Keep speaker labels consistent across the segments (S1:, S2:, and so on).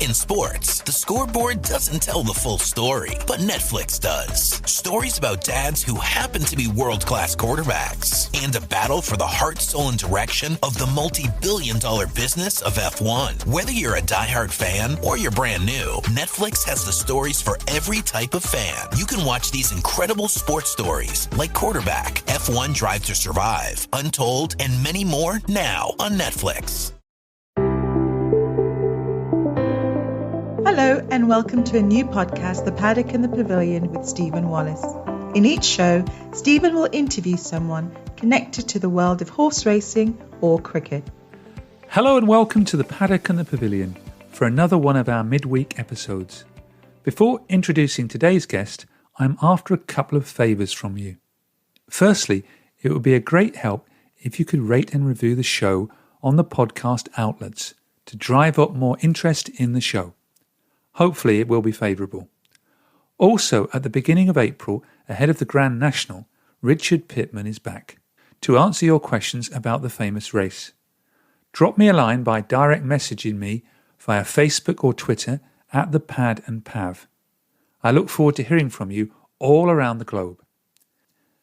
S1: In sports, the scoreboard doesn't tell the full story, but Netflix does. Stories about dads who happen to be world-class quarterbacks and a battle for the heart, soul, and direction of the multi-billion-dollar business of F1. Whether you're a diehard fan or you're brand new, Netflix has the stories for every type of fan. You can watch these incredible sports stories like Quarterback, F1 Drive to Survive, Untold, and many more now on Netflix.
S2: Hello and welcome to a new podcast, The Paddock and the Pavilion with Stephen Wallace. In each show, Stephen will interview someone connected to the world of horse racing or cricket.
S3: Hello and welcome to The Paddock and the Pavilion for another one of our midweek episodes. Before introducing today's guest, I'm after a couple of favours from you. Firstly, it would be a great help if you could rate and review the show on the podcast outlets to drive up more interest in the show. Hopefully it will be favourable. Also, at the beginning of April, ahead of the Grand National, Richard Pittman is back to answer your questions about the famous race. Drop me a line by direct messaging me via Facebook or Twitter at the Pad and Pav. I look forward to hearing from you all around the globe.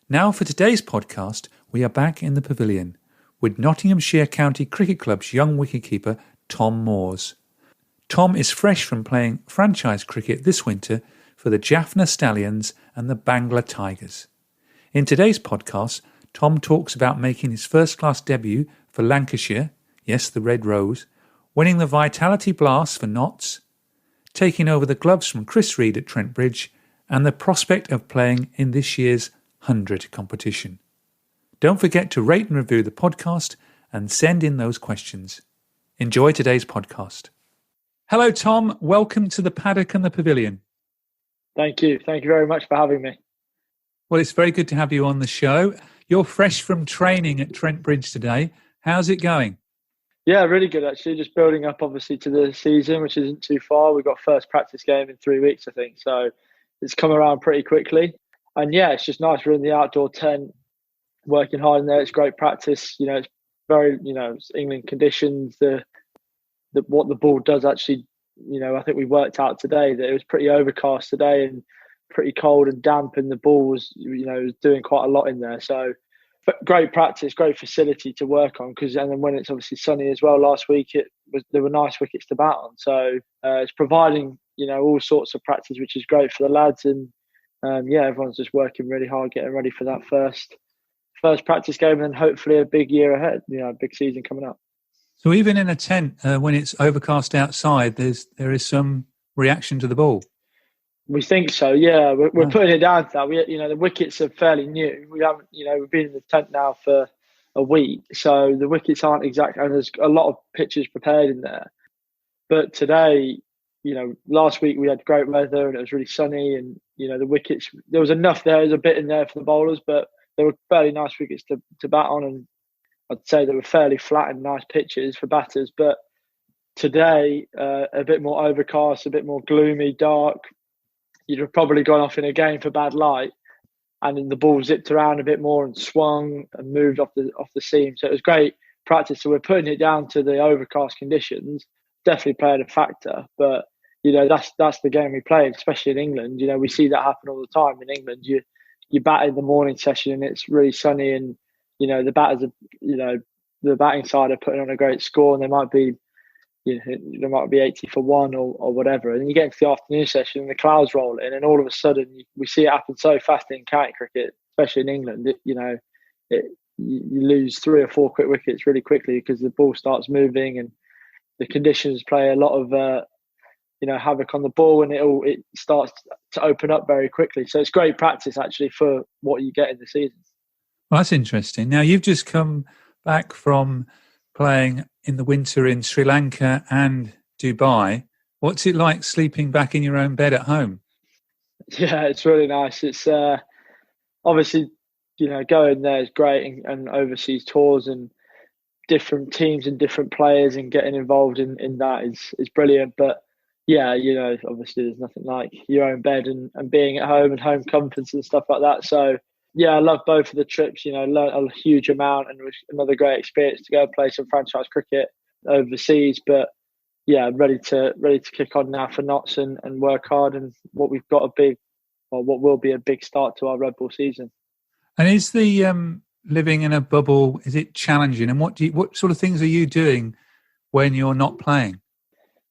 S3: Now for today's podcast, we are back in the Pavilion with Nottinghamshire County Cricket Club's young wicketkeeper Tom Moores. Tom is fresh from playing franchise cricket this winter for the Jaffna Stallions and the Bangla Tigers. In today's podcast, Tom talks about making his first-class debut for Lancashire, yes, the Red Rose, winning the Vitality Blast for Notts, taking over the gloves from Chris Reed at Trent Bridge, and the prospect of playing in this year's 100 competition. Don't forget to rate and review the podcast and send in those questions. Enjoy today's podcast. Hello, Tom. Welcome to the Paddock and the Pavilion.
S4: Thank you. Thank you very much for having me.
S3: Well, it's very good to have you on the show. You're fresh from training at Trent Bridge today. How's it going?
S4: Yeah, really good, actually. Just building up, obviously, to the season, which isn't too far. We've got first practice game in 3 weeks, I think. So it's come around pretty quickly. And yeah, it's just nice. We're in the outdoor tent, working hard in there. It's great practice. It's very, it's England conditions. What the ball does actually, I think we worked out today that it was pretty overcast today and pretty cold and damp, and the ball was, was doing quite a lot in there. So great practice, great facility to work on. And then when it's obviously sunny as well, last week there were nice wickets to bat on. So it's providing, all sorts of practice, which is great for the lads. And everyone's just working really hard, getting ready for that first practice game, and then hopefully a big year ahead, a big season coming up.
S3: So even in a tent, when it's overcast outside, there is some reaction to the ball.
S4: We think so, yeah. We're putting it down to that. The wickets are fairly new. We haven't, we've been in the tent now for a week, so the wickets aren't exactly. And there's a lot of pitches prepared in there. But today, last week we had great weather and it was really sunny, and the wickets. There was enough there. There's a bit in there for the bowlers, but there were fairly nice wickets to bat on, and I'd say they were fairly flat and nice pitches for batters. But today, a bit more overcast, a bit more gloomy, dark. You'd have probably gone off in a game for bad light, and then the ball zipped around a bit more and swung and moved off the seam. So it was great practice. So we're putting it down to the overcast conditions. Definitely played a factor, but that's the game we played, especially in England. We see that happen all the time in England. You bat in the morning session and it's really sunny, and the batters are, the batting side are putting on a great score, and they might be, there might be 80 for one or whatever. And you get into the afternoon session and the clouds roll in, and all of a sudden we see it happen so fast in county cricket, especially in England. You lose 3 or 4 quick wickets really quickly because the ball starts moving, and the conditions play a lot of havoc on the ball, and it starts to open up very quickly. So it's great practice actually for what you get in the season.
S3: Well, that's interesting. Now, you've just come back from playing in the winter in Sri Lanka and Dubai. What's it like sleeping back in your own bed at home?
S4: Yeah, it's really nice. It's obviously, going there is great, and overseas tours and different teams and different players and getting involved in that is brilliant. But yeah, obviously there's nothing like your own bed and being at home and home comforts and stuff like that. So yeah, I love both of the trips. Learned a huge amount, and it was another great experience to go play some franchise cricket overseas. But ready to kick on now for Notts and work hard, and what will be a big start to our Red Bull season.
S3: And is the living in a bubble, is it challenging? And what sort of things are you doing when you're not playing?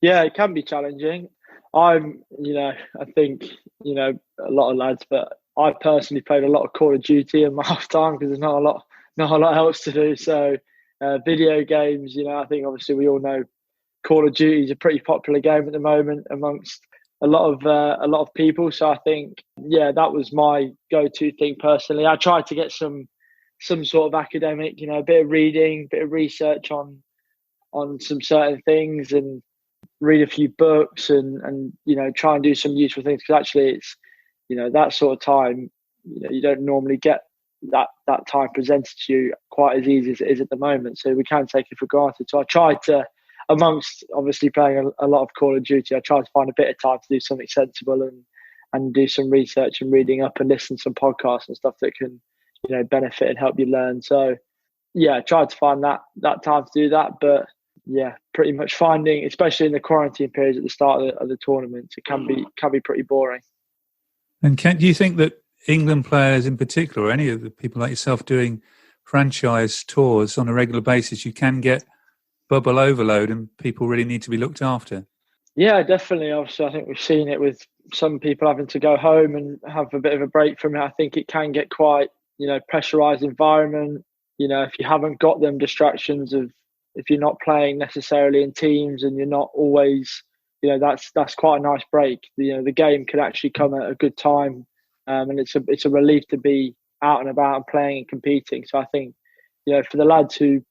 S4: Yeah, it can be challenging. I think, a lot of lads, but I personally played a lot of Call of Duty in my half time because there's not a lot else to do. So video games, I think obviously we all know Call of Duty is a pretty popular game at the moment amongst a lot of people. So I think, that was my go-to thing personally. I tried to get some sort of academic, a bit of reading, a bit of research on some certain things, and read a few books and try and do some useful things, because actually it's that sort of time you don't normally get that time presented to you quite as easy as it is at the moment, so we can take it for granted. So I tried to, amongst obviously playing a lot of Call of Duty, I tried to find a bit of time to do something sensible and do some research and reading up and listen to some podcasts and stuff that can benefit and help you learn. So I tried to find that time to do that, but pretty much finding, especially in the quarantine periods at the start of the tournament, it can be pretty boring.
S3: And do you think that England players in particular, or any of the people like yourself doing franchise tours on a regular basis, you can get bubble overload and people really need to be looked after? Yeah,
S4: definitely. Obviously, I think we've seen it with some people having to go home and have a bit of a break from it. I think it can get quite, pressurised environment. If you haven't got them distractions of, if you're not playing necessarily in teams and you're not always, that's quite a nice break. The game can actually come at a good time, and it's a relief to be out and about and playing and competing. So I think, for the lads who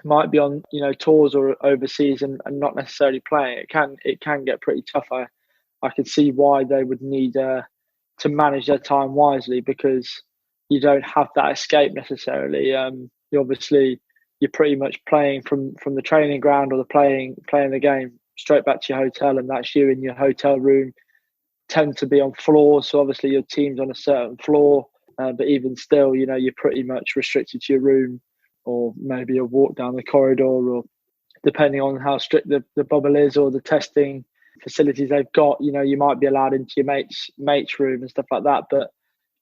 S4: might be on, tours or overseas and not necessarily playing, it can get pretty tough. I can see why they would need to manage their time wisely, because you don't have that escape necessarily. You're pretty much playing from the training ground or playing the game straight back to your hotel, and that's you in your hotel room. Tend to be on floors, so obviously your team's on a certain floor, but even still, you're pretty much restricted to your room, or maybe a walk down the corridor, or depending on how strict the bubble is or the testing facilities they've got, you might be allowed into your mate's room and stuff like that. But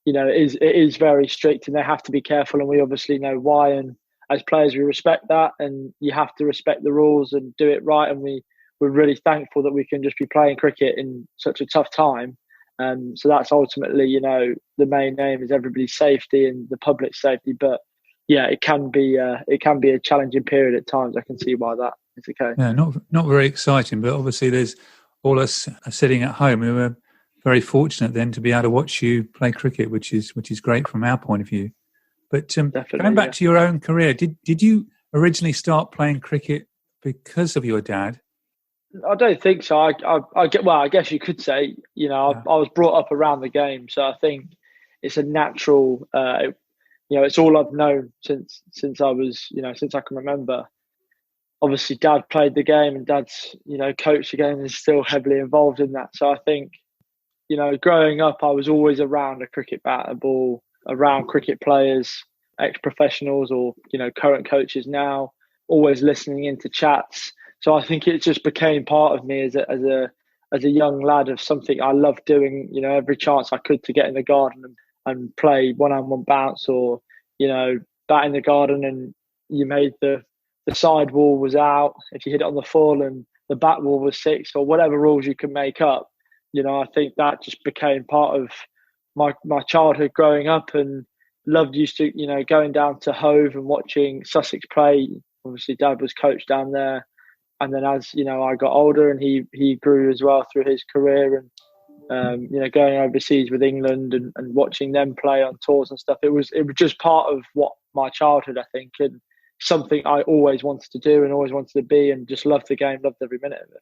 S4: it is very strict, and they have to be careful, and we obviously know why. And as players, we respect that, and you have to respect the rules and do it right. And we're really thankful that we can just be playing cricket in such a tough time. So that's ultimately, the main aim is everybody's safety and the public's safety. But it can be a challenging period at times. I can see why that is the case.
S3: Yeah, not very exciting, but obviously there's all us sitting at home who are very fortunate then to be able to watch you play cricket, which is great from our point of view. But going back to your own career, did you originally start playing cricket because of your dad?
S4: I don't think so. I guess you could say, I was brought up around the game, so I think it's a natural. It's all I've known since I was, since I can remember. Obviously, Dad played the game, and Dad's, coached the game and is still heavily involved in that. So I think, growing up, I was always around a cricket bat, a ball, around cricket players, ex-professionals, or current coaches now. Always listening into chats. So I think it just became part of me as a young lad, of something I loved doing. Every chance I could to get in the garden and play one-on-one bounce, or bat in the garden, and you made the side wall was out if you hit it on the full, and the back wall was 6, or whatever rules you could make up. I think that just became part of my childhood growing up, and used to going down to Hove and watching Sussex play. Obviously, Dad was coach down there. And then as, I got older, and he grew as well through his career, and, going overseas with England and watching them play on tours and stuff, it was just part of what my childhood, I think, and something I always wanted to do and always wanted to be, and just loved the game, loved every minute of it.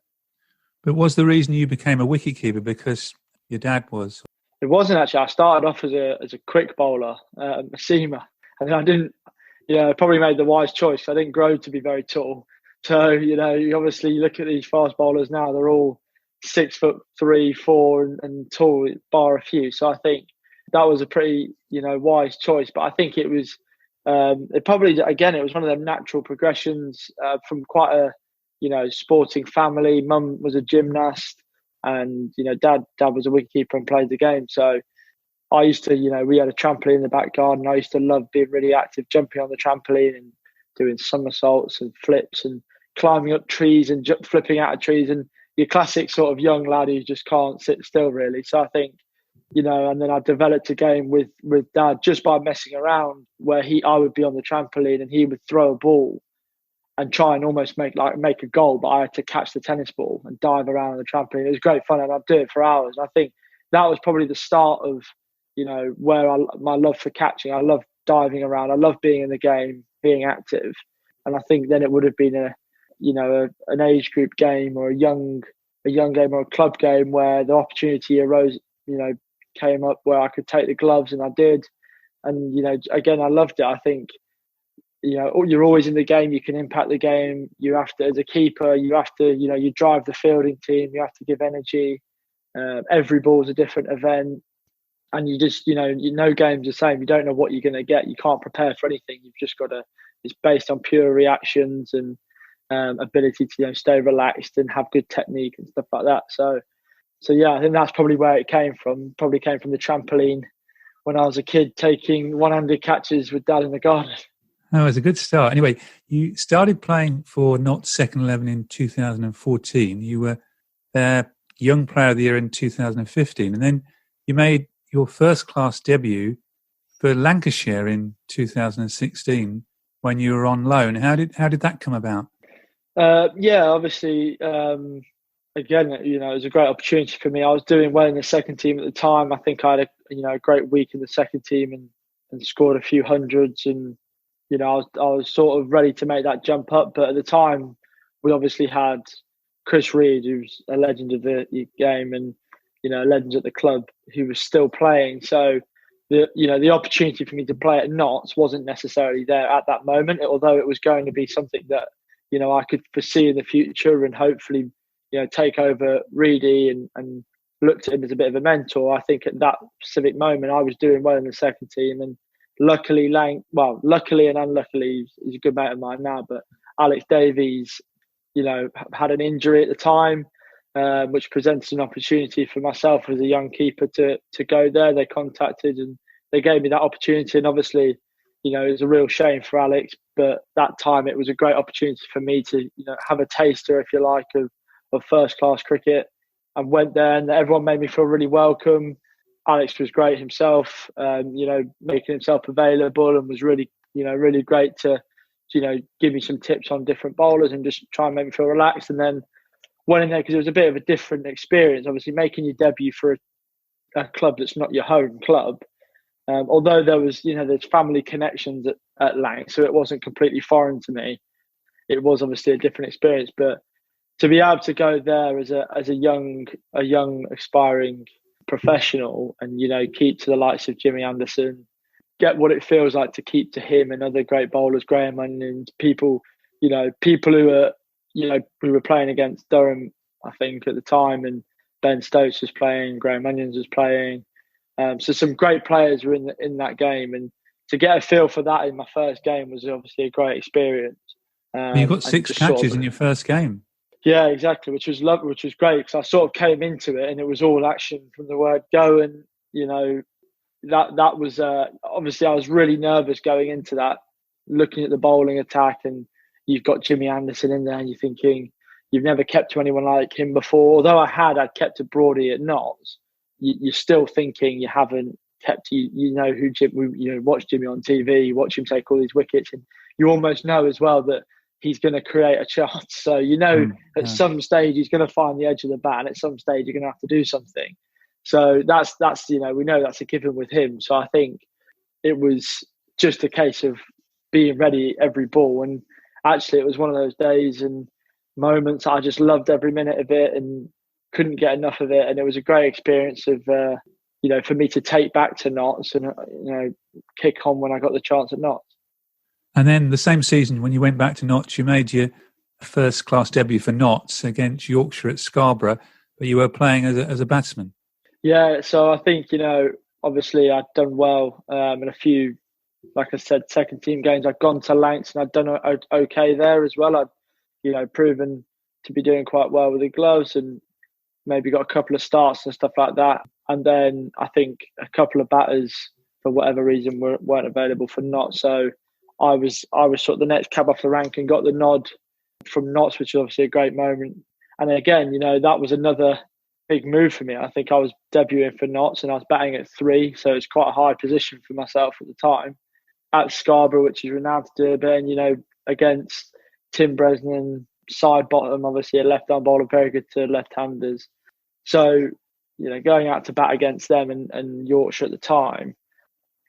S3: But was the reason you became a wicketkeeper because your dad was?
S4: It wasn't actually. I started off as a quick bowler, a seamer, and then I didn't, probably made the wise choice. I didn't grow to be very tall. So, you obviously look at these fast bowlers now, they're all 6'3", 4", and tall, bar a few. So I think that was a pretty, wise choice. But I think it was, it was one of them natural progressions from quite a sporting family. Mum was a gymnast, and dad was a wicketkeeper and played the game. So I used to, we had a trampoline in the back garden. I used to love being really active, jumping on the trampoline and doing somersaults and flips and climbing up trees and flipping out of trees, and your classic sort of young lad who just can't sit still, really. So I think, and then I developed a game with dad just by messing around, where I would be on the trampoline and he would throw a ball and try and almost make a goal, but I had to catch the tennis ball and dive around on the trampoline. It was great fun, and I'd do it for hours. I think that was probably the start of, where my love for catching. I love diving around. I love being in the game, being active. And I think then it would have been an age group game or a young game or a club game where the opportunity arose, came up where I could take the gloves, and I did. And, again, I loved it. I think, you're always in the game. You can impact the game. You have to, as a keeper, you have to, you drive the fielding team. You have to give energy. Every ball's a different event. And you just, no game's the same. You don't know what you're going to get. You can't prepare for anything. You've just got to, it's based on pure reactions and ability to, stay relaxed and have good technique and stuff like that. So yeah, I think that's probably where it came from. Probably came from the trampoline when I was a kid, taking one-handed catches with dad in the garden.
S3: Oh, it was a good start. Anyway, you started playing for Notts Second 11 in 2014. You were their Young Player of the Year in 2015. And then you made your first class debut for Lancashire in 2016 when you were on loan. How did that come about?
S4: Obviously, again, it was a great opportunity for me. I was doing well in the second team at the time. I think I had a great week in the second team and scored a few hundreds, and I was sort of ready to make that jump up. But at the time, we obviously had Chris Reed, who's a legend of the game and a legend at the club, who was still playing. So the opportunity for me to play at Notts wasn't necessarily there at that moment, although it was going to be something that I could foresee in the future and hopefully take over Reedy and looked at him as a bit of a mentor. I think at that specific moment I was doing well in the second team, and luckily and unluckily, he's a good mate of mine now, but Alex Davies had an injury at the time, which presented an opportunity for myself as a young keeper to go there. They contacted and they gave me that opportunity, and obviously it was a real shame for Alex, but that time it was a great opportunity for me to have a taster, if you like, of first class cricket. I went there and everyone made me feel really welcome. Alex was great himself, making himself available, and was really great to give me some tips on different bowlers and just try and make me feel relaxed. And then went in there because it was a bit of a different experience, obviously making your debut for a club that's not your home club. Although there was, there's family connections at Lang, so it wasn't completely foreign to me. It was obviously a different experience, but to be able to go there as a young aspiring professional and keep to the likes of Jimmy Anderson, get what it feels like to keep to him and other great bowlers, Graham Onions, people who are we were playing against Durham, I think, at the time, and Ben Stokes was playing, Graham Onions was playing. So some great players were in that game, and to get a feel for that in my first game was obviously a great experience.
S3: You got 6 catches in your first game.
S4: Yeah, exactly, which was lovely, which was great, because I sort of came into it and it was all action from the word go, and that was obviously I was really nervous going into that, looking at the bowling attack, and you've got Jimmy Anderson in there and you're thinking you've never kept to anyone like him before. Although I'd kept to Broady at Notts, you're still thinking you haven't kept, who Jim, watch Jimmy on TV, you watch him take all these wickets, and you almost know as well that he's going to create a chance. So at some stage he's going to find the edge of the bat, and at some stage you're going to have to do something. So that's we know that's a given with him. So I think it was just a case of being ready every ball, and actually it was one of those days and moments I just loved every minute of it and couldn't get enough of it. And it was a great experience of for me to take back to Notts and kick on when I got the chance at Notts.
S3: And then the same season, when you went back to Notts, you made your first class debut for Notts against Yorkshire at Scarborough, but you were playing as a batsman. Yeah,
S4: so I think, obviously I'd done well in a few, like I said, second team games. I'd gone to Lancs and I'd done okay there as well. I'd, proven to be doing quite well with the gloves and maybe got a couple of starts and stuff like that. And then I think a couple of batters, for whatever reason, weren't available for Notts. So I was sort of the next cab off the rank and got the nod from Notts, which was obviously a great moment. And again, that was another big move for me. I think I was debuting for Notts and I was batting at 3, so it's quite a high position for myself at the time. At Scarborough, which is renowned to do a bit, and against Tim Bresnan, side bottom, obviously a left-arm bowler, very good to left-handers. So, going out to bat against them and Yorkshire at the time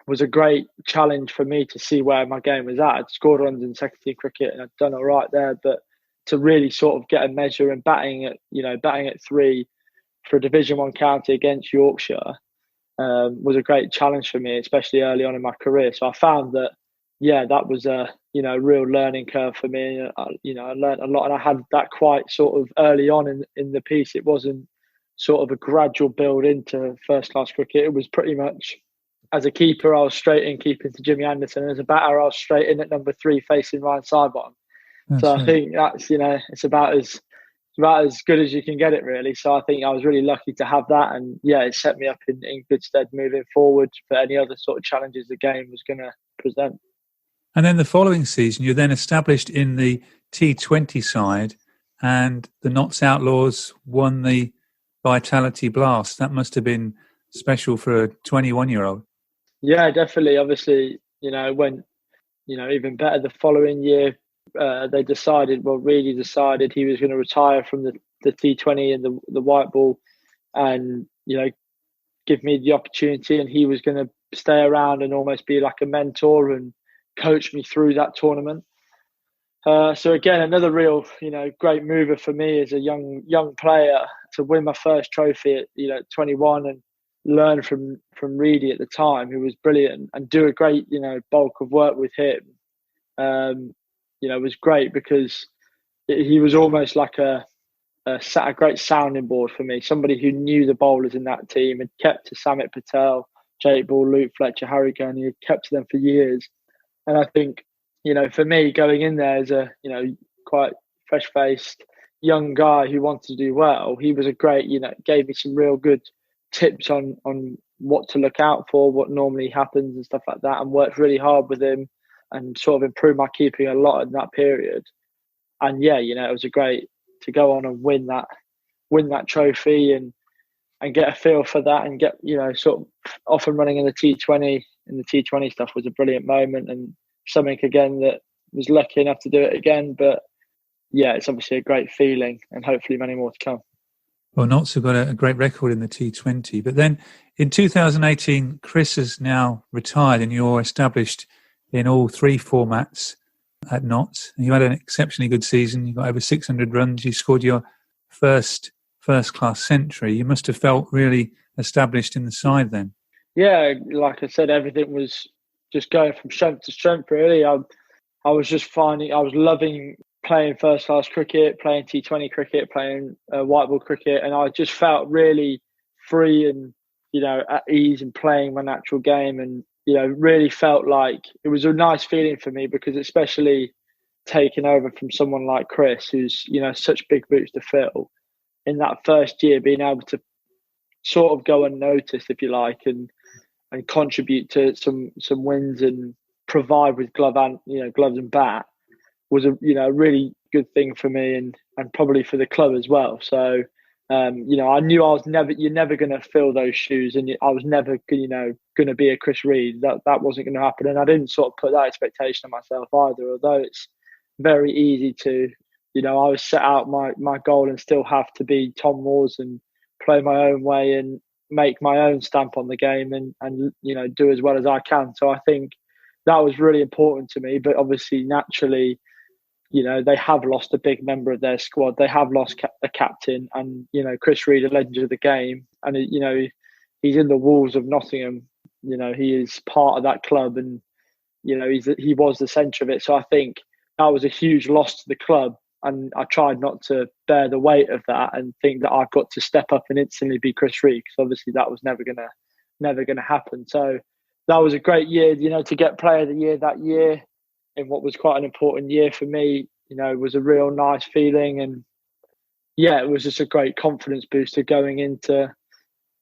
S4: was a great challenge for me to see where my game was at. I'd scored runs in second team cricket and I'd done all right there, but to really sort of get a measure and batting at 3 for a Division 1 county against Yorkshire was a great challenge for me, especially early on in my career. So I found that, that was a real learning curve for me. I learned a lot, and I had that quite sort of early on in the piece. It wasn't sort of a gradual build into first class cricket. It was pretty much, as a keeper, I was straight in keeping to Jimmy Anderson, and as a batter, I was straight in at number 3 facing Ryan Sidebottom. So I think that's it's about as good as you can get it, really. So I think I was really lucky to have that, and it set me up in good stead moving forward for any other sort of challenges the game was going to present.
S3: And then the following season, you're then established in the T20 side, and the Notts Outlaws won the Vitality Blast. That must have been special for a 21-year-old. Yeah,
S4: definitely. Obviously, it went, even better the following year. They decided he was going to retire from the T20 and the white ball, and give me the opportunity, and he was going to stay around and almost be like a mentor and coach me through that tournament. So again, another real great mover for me as a young player to win my first trophy at 21 and learn from Reedy at the time, who was brilliant, and do a great bulk of work with him. It was great because he was almost like a great sounding board for me. Somebody who knew the bowlers in that team, had kept to Samit Patel, Jake Ball, Luke Fletcher, Harry Gunn. He had kept to them for years. And I think, for me going in there as a, quite fresh-faced young guy who wanted to do well, he was a great, gave me some real good tips on what to look out for, what normally happens and stuff like that, and worked really hard with him and sort of improved my keeping a lot in that period. And it was a great to go on and win that trophy and get a feel for that and get, sort of off and running in the T20. And the T20 stuff was a brilliant moment and something again that was lucky enough to do it again. But it's obviously a great feeling and hopefully many more to come.
S3: Well, Notts have got a great record in the T20. But then in 2018, Chris has now retired and you're established in all 3 formats at Notts. You had an exceptionally good season. You got over 600 runs. You scored your first-class century. You must have felt really established in the side then.
S4: Yeah, like I said, everything was just going from strength to strength, really. I was just I was loving playing first-class cricket, playing T20 cricket, playing white ball cricket, and I just felt really free and, at ease and playing my natural game, and, really felt like it was a nice feeling for me because especially taking over from someone like Chris, who's, such big boots to fill, in that first year, being able to sort of go unnoticed, if you like, and contribute to some wins and provide with gloves and bat was a really good thing for me and probably for the club as well. So I knew you're never going to fill those shoes, and I was never going to be a Chris Reed. That wasn't going to happen, and I didn't sort of put that expectation on myself either. Although it's very easy to, I was set out my goal and still have to be Tom Moores and play my own way and make my own stamp on the game and do as well as I can. So I think that was really important to me. But obviously, naturally, they have lost a big member of their squad. They have lost a captain, and Chris Reed, a legend of the game, and he's in the walls of Nottingham. He is part of that club, and he was the centre of it. So I think that was a huge loss to the club. And I tried not to bear the weight of that and think that I've got to step up and instantly be Chris Reed, because obviously that was never gonna happen. So that was a great year, to get Player of the Year that year in what was quite an important year for me. It was a real nice feeling, and yeah, it was just a great confidence booster going into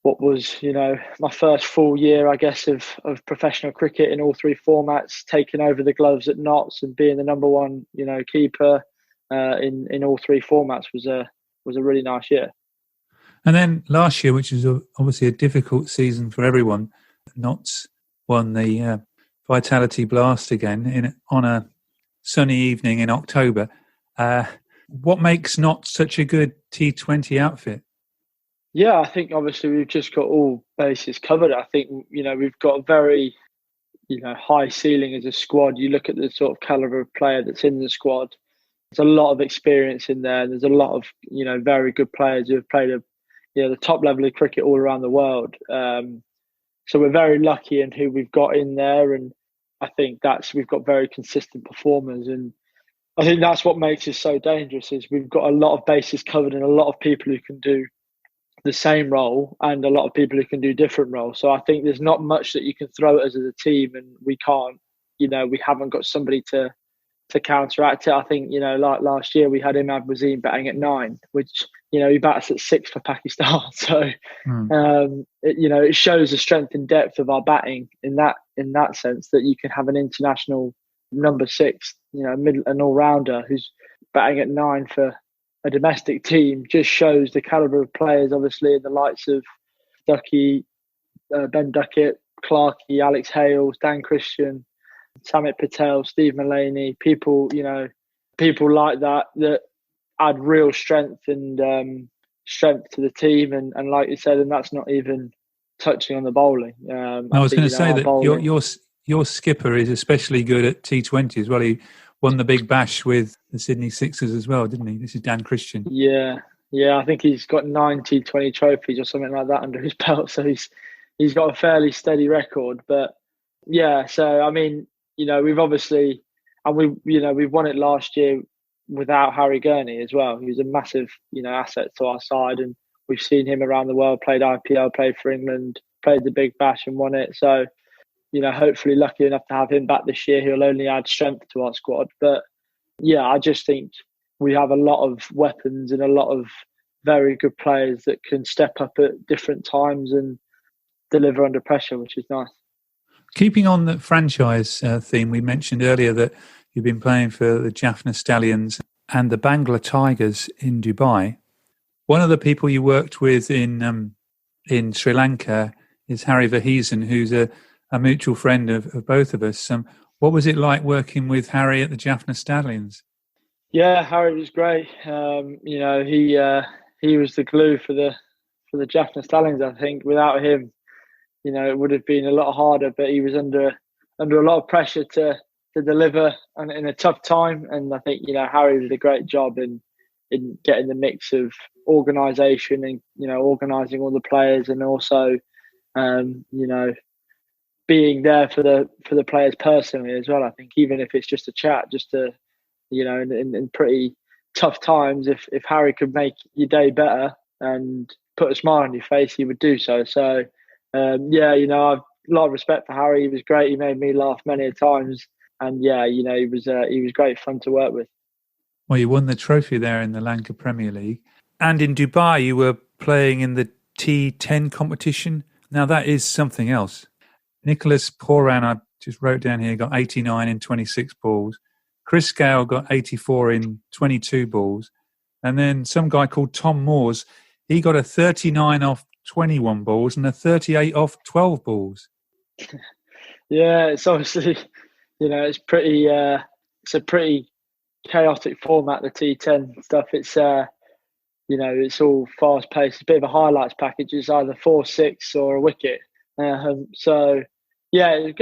S4: what was, my first full year, I guess, of professional cricket in all three formats, taking over the gloves at Notts and being the number one, keeper in all three formats was a really nice year.
S3: And then last year, which is obviously a difficult season for everyone, Notts won the Vitality Blast again on a sunny evening in October. What makes Notts such a good T20 outfit?
S4: Yeah, I think obviously we've just got all bases covered. I think, we've got a very, high ceiling as a squad. You look at the sort of calibre of player that's in the squad. There's a lot of experience in there. There's a lot of, very good players who have played the top level of cricket all around the world. So we're very lucky in who we've got in there. And I think we've got very consistent performers. And I think that's what makes us so dangerous is we've got a lot of bases covered and a lot of people who can do the same role and a lot of people who can do different roles. So I think there's not much that you can throw at us as a team and we can't, we haven't got somebody to counteract it. I think, like last year we had Imad Wasim batting at 9, which, he bats at 6 for Pakistan. So, it shows the strength and depth of our batting in that sense that you can have an international number 6, an all-rounder who's batting at 9 for a domestic team just shows the calibre of players, obviously, in the likes of Ducky, Ben Duckett, Clarkey, Alex Hales, Dan Christian, Samit Patel, Steve Mullaney, people like that add real strength and strength to the team. And like you said, and that's not even touching on the bowling.
S3: I was going to say that your skipper is especially good at T20 as well. He won the Big Bash with the Sydney Sixers as well, didn't he? This is Dan Christian.
S4: Yeah. I think he's got 9 T20 trophies or something like that under his belt. So he's got a fairly steady record. But yeah, so I mean, we've obviously, and we've won it last year without Harry Gurney as well. He was a massive, asset to our side, and we've seen him around the world, played IPL, played for England, played the Big Bash and won it. So, hopefully lucky enough to have him back this year. He'll only add strength to our squad. But yeah, I just think we have a lot of weapons and a lot of very good players that can step up at different times and deliver under pressure, which is nice.
S3: Keeping on the franchise theme, we mentioned earlier that you've been playing for the Jaffna Stallions and the Bangla Tigers in Dubai. One of the people you worked with in Sri Lanka is Harry Verheesen, who's a mutual friend of both of us. What was it like working with Harry at the Jaffna Stallions?
S4: Yeah, Harry was great. He was the glue for the Jaffna Stallions. I think without him, it would have been a lot harder. But he was under a lot of pressure to deliver and in a tough time. And I think Harry did a great job in getting the mix of organisation and organising all the players and also being there for the players personally as well. I think even if it's just a chat, just to in pretty tough times, if Harry could make your day better and put a smile on your face, he would do so. So I've a lot of respect for Harry. He was great. He made me laugh many a times, and he was great fun to work with.
S3: Well, you won the trophy there in the Lanka Premier League, and in Dubai you were playing in the T10 competition. Now that is something else. Nicholas Poran, I just wrote down here, got 89 in 26 balls. Chris Gale got 84 in 22 balls. And then some guy called Tom Moores, he got a 39 off 21 balls and a 38 off 12 balls.
S4: Yeah, it's obviously, it's a pretty chaotic format, the T10 stuff. It's, it's all fast paced. It's a bit of a highlights package. It's either 4, 6 or a wicket. So, yeah, it was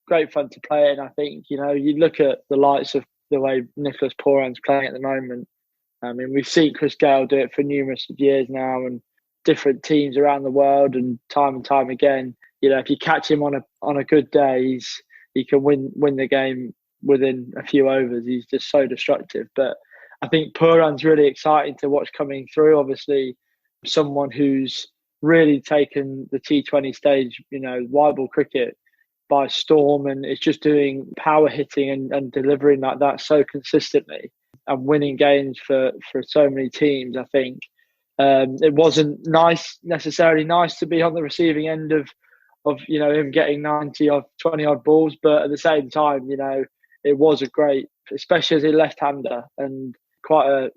S4: great fun to play in. I think, you look at the likes of the way Nicholas Poran's playing at the moment. I mean, we've seen Chris Gale do it for numerous years now and different teams around the world and time again. If you catch him on a good day, he can win the game within a few overs. He's just so destructive. But I think Puran's really exciting to watch coming through. Obviously, someone who's really taken the T20 stage, white ball cricket by storm, and it's just doing power hitting and delivering like that so consistently. winning games for so many teams. I think it wasn't necessarily nice to be on the receiving end of him getting 90 odd 20 odd balls, but at the same time, it was a great, especially as a left-hander and quite a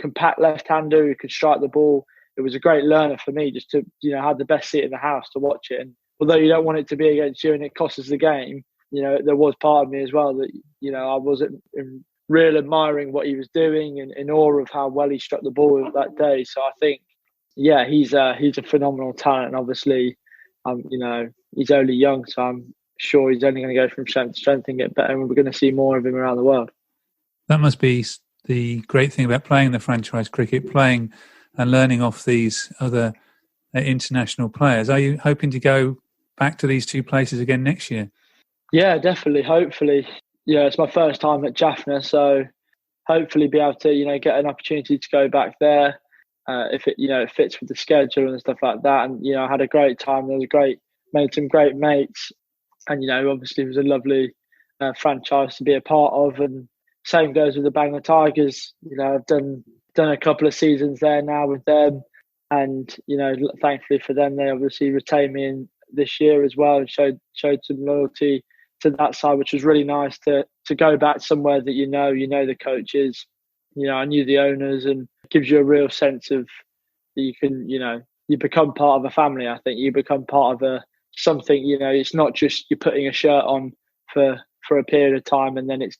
S4: compact left-hander who could strike the ball. It was a great learner for me just to have the best seat in the house to watch it. And although you don't want it to be against you and it costs us the game, there was part of me as well that I wasn't real admiring what he was doing and in awe of how well he struck the ball that day. So I think, he's a phenomenal talent. And obviously, he's only young, so I'm sure he's only going to go from strength to strength and get better. And we're going to see more of him around the world.
S3: That must be the great thing about playing the franchise cricket, playing and learning off these other international players. Are you hoping to go back to these two places again next year? Yeah,
S4: definitely. Hopefully. It's my first time at Jaffna, so hopefully be able to, get an opportunity to go back there if it, it fits with the schedule and stuff like that. And, I had a great time. Made some great mates. And, obviously it was a lovely franchise to be a part of. And same goes with the Bangla Tigers. I've done a couple of seasons there now with them. And, thankfully for them, they obviously retained me in this year as well and showed some loyalty to that side, which was really nice to go back somewhere that you know the coaches, I knew the owners, and it gives you a real sense of that you can, you become part of a family. I think you become part of something, it's not just you're putting a shirt on for a period of time and then it's,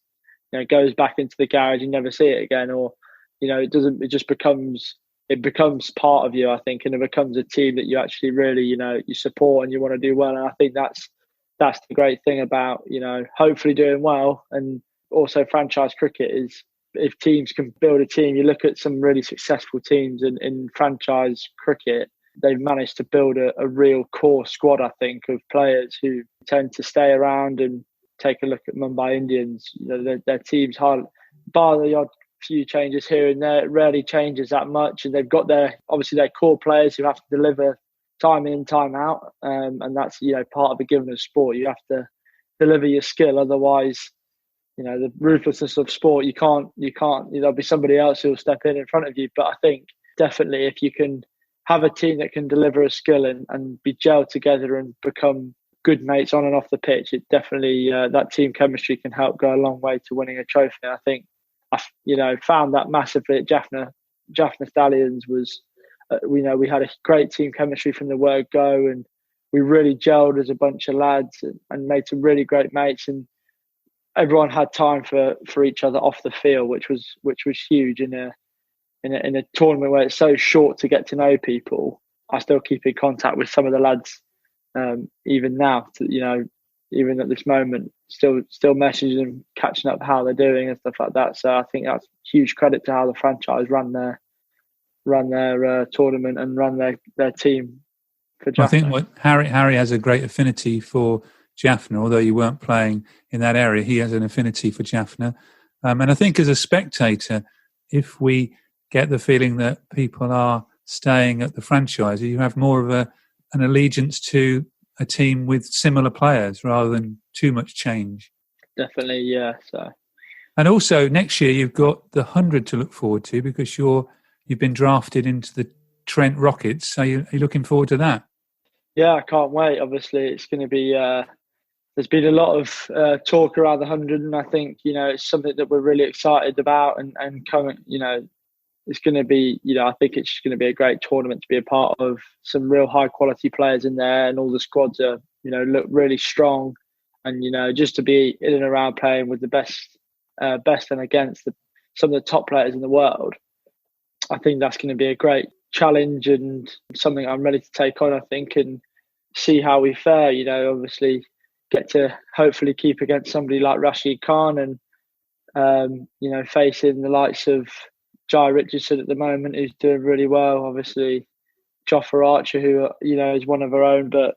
S4: goes back into the garage, you never see it again, or, it just becomes part of you, I think, and it becomes a team that you actually really, you support and you want to do well. And I think that's the great thing about, hopefully doing well. And also franchise cricket is, if teams can build a team, you look at some really successful teams in franchise cricket, they've managed to build a real core squad, I think, of players who tend to stay around. And take a look at Mumbai Indians, their teams, bar the odd few changes here and there, it rarely changes that much. And they've got their core players who have to deliver time in, time out, and that's part of the given of sport. You have to deliver your skill, otherwise, the ruthlessness of sport. You can't. There'll be somebody else who'll step in front of you. But I think definitely if you can have a team that can deliver a skill and be gelled together and become good mates on and off the pitch, it definitely that team chemistry can help go a long way to winning a trophy. I think I found that massively at Jaffna. Jaffna Stallions was. We had a great team chemistry from the word go, and we really gelled as a bunch of lads and made some really great mates. And everyone had time for each other off the field, which was huge in a tournament where it's so short to get to know people. I still keep in contact with some of the lads, even now. Even at this moment, still messaging them, catching up how they're doing and stuff like that. So I think that's huge credit to how the franchise ran their tournament and run their team for Jaffna.
S3: I think Harry has a great affinity for Jaffna, although you weren't playing in that area. He has an affinity for Jaffna. And I think as a spectator, if we get the feeling that people are staying at the franchise, you have more of an allegiance to a team with similar players rather than too much change.
S4: Definitely, yeah. So,
S3: and also next year you've got the 100 to look forward to because you've been drafted into the Trent Rockets. Are you looking forward to that?
S4: Yeah, I can't wait. Obviously, it's going to be. There's been a lot of talk around the 100, and I think it's something that we're really excited about. And coming, it's going to be. I think it's just going to be a great tournament to be a part of. Some real high quality players in there, and all the squads are look really strong. And just to be in and around playing with the best and against some of the top players in the world. I think that's going to be a great challenge and something I'm ready to take on, I think, and see how we fare. Obviously get to hopefully keep against somebody like Rashid Khan and, facing the likes of Jai Richardson at the moment, who's doing really well. Obviously, Jofra Archer, who, is one of our own, but,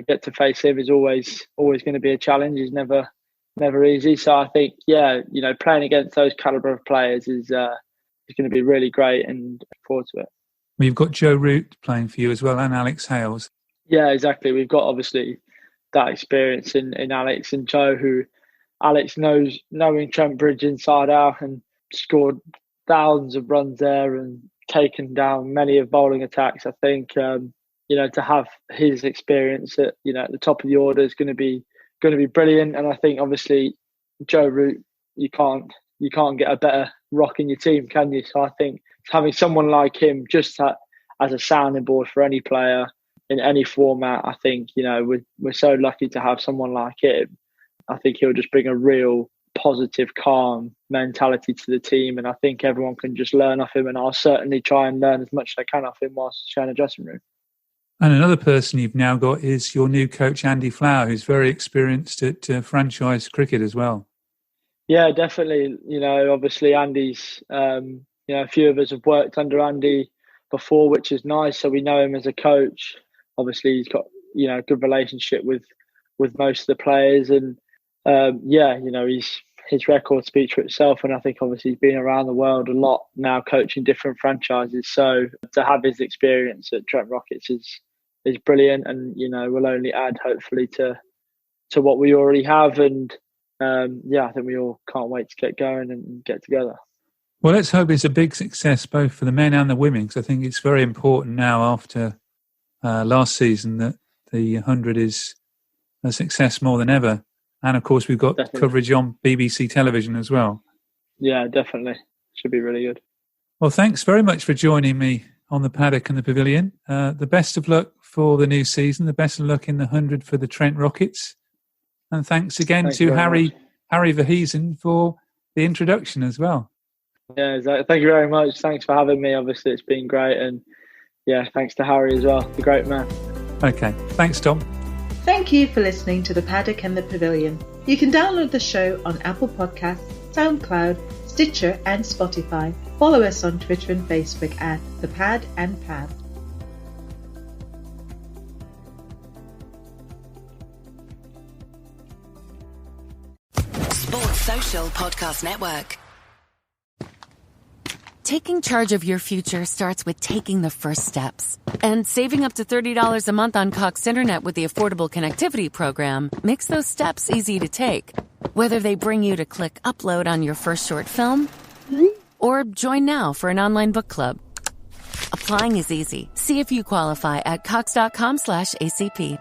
S4: get to face him is always going to be a challenge. He's never easy. So I think, playing against those calibre of players is going to be really great and look forward to it.
S3: Well, you've got Joe Root playing for you as well and Alex Hales.
S4: Yeah, exactly. We've got obviously that experience in Alex and Joe, who Alex knowing Trent Bridge inside out and scored thousands of runs there and taken down many of bowling attacks. I think to have his experience at at the top of the order is going to be brilliant. And I think obviously Joe Root, you can't get a better rock in your team, can you? So I think having someone like him just as a sounding board for any player in any format, I think we're so lucky to have someone like him. I think he'll just bring a real positive, calm mentality to the team, and I think everyone can just learn off him. And I'll certainly try and learn as much as I can off him whilst sharing a dressing room.
S3: And another person you've now got is your new coach, Andy Flower, who's very experienced at franchise cricket as well.
S4: Yeah, definitely. Obviously Andy's, a few of us have worked under Andy before, which is nice. So we know him as a coach. Obviously he's got, a good relationship with most of the players. And his record speaks for itself. And I think obviously he's been around the world a lot now coaching different franchises. So to have his experience at Trent Rockets is brilliant. And, will only add hopefully to what we already have. And I think we all can't wait to get going and get together.
S3: Well, let's hope it's a big success both for the men and the women, because I think it's very important now after last season that the 100 is a success more than ever. And of course, we've got coverage on BBC television as well. Yeah, definitely. Should be really good. Well, thanks very much for joining me on the Paddock and the Pavilion. The best of luck for the new season. The best of luck in the 100 for the Trent Rockets. And thanks again to Harry Verheesen for the introduction as well. Yeah, exactly. Thank you very much. Thanks for having me. Obviously, it's been great. And thanks to Harry as well. The great man. Okay. Thanks, Tom.
S2: Thank you for listening to The Paddock and the Pavilion. You can download the show on Apple Podcasts, SoundCloud, Stitcher and Spotify. Follow us on Twitter and Facebook at The Pad and Pad.
S5: Sports Social Podcast Network. Taking charge of your future starts with taking the first steps. And saving up to $30 a month on Cox Internet with the Affordable Connectivity Program makes those steps easy to take. Whether they bring you to click upload on your first short film or join now for an online book club. Applying is easy. See if you qualify at cox.com/ACP.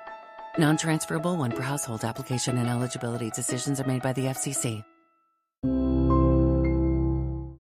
S5: Non-transferable one per household application and eligibility decisions are made by the FCC.